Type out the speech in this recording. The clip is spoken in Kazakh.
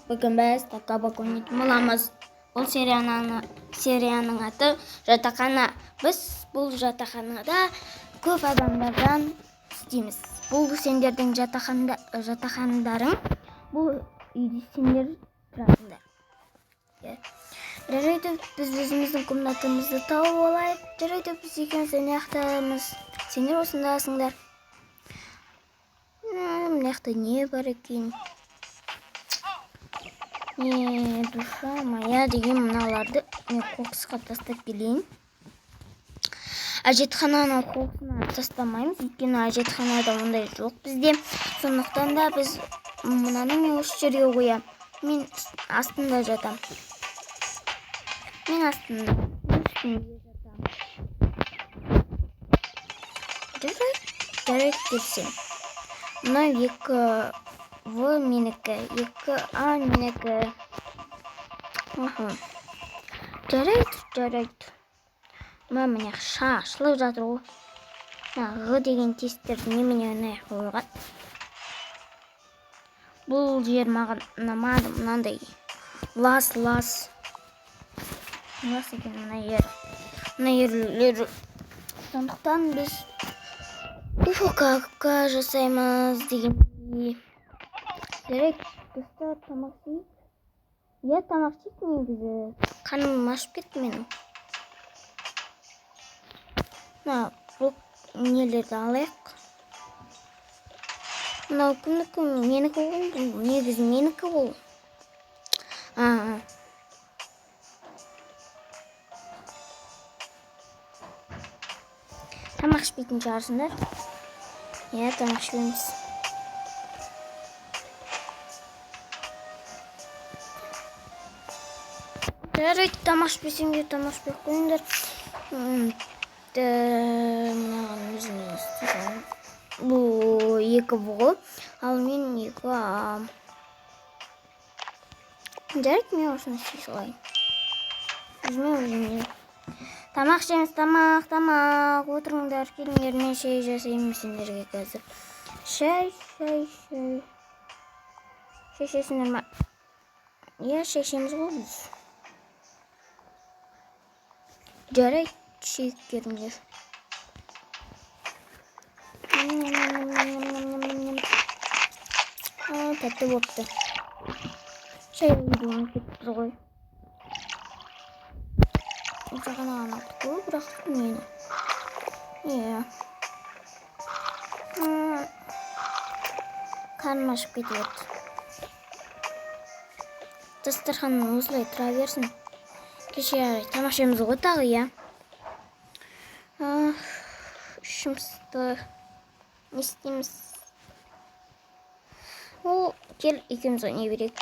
Бүгін біз тақабақ ойнайтын боламыз. Бұл серияның аты жатақхана. Біз бұл жатақханада көп адамдардан істейміз. Бұл сендердің жатақханадарың. Бұл үйде сендер тұрасыңдар. Жарайды, біз өзіміздің комнатамызды тауып алайық. Жарайды, біз екеуміз аяқтамыз. Сендер осындасыңдар. Мынаяқта не бар екен? Душа моя деген мыналарды мен қоқысқа тастап келейін. Әжетхананың қоқысын тастамаймыз, өйткені әжетханада ондай жоқ бізде. Сондықтан да біз мынаны мен осы жерге қоямын. Мен астында жатам. Мен астында жатам. Жарайды келсем. Мына 2В менікі, 2А менікі. Жарайды. Міне шашылып жатыр ғой. Ғы деген тесттер немене ұнай қойған. Бұл жер маған ұнамады, мынандай лас екен мына ерлер. Сондықтан біз духовка жасаймыз деген. Жарайды, достар, тамақ жейік. Я тамақ жейік негізі. Қаным ашып кетті менің. Бұл нелерді алайық. Мынау кімдікі? Менікі ғой. Негізі менікі ғой. Тамақ ішпейтін шығарсыңдар. Я тамақ ішпейміз. Жарайды, тамақ ішпесеңдер, тамақ ішпей қойыңдар. Мынаған өзіміз тұзан. Бұл 2В, ал мен 2А. Жарайды, мен осыны істей салайын. Өзіме. Тамақ ішеміз, тамақ. Отырыңдар, келіңдер, мен шай жасаймын сендерге қазір. Шай. Шай ішесіңдер ма? Я шай ішеміз ғой біз. Жарайды, шайып келіңдер. Тәтті болыпты. Шай үйден кетіп тұр ғой. Жағана алды ғой, бірақ мені. Қарным ашып кетіп еді. Дастарханым осылай тұра берсін. Кеше тамақ ішеміз ғой тағы, я. Үшімізді не істейміз? Кел, екеуміз ойнай берейік.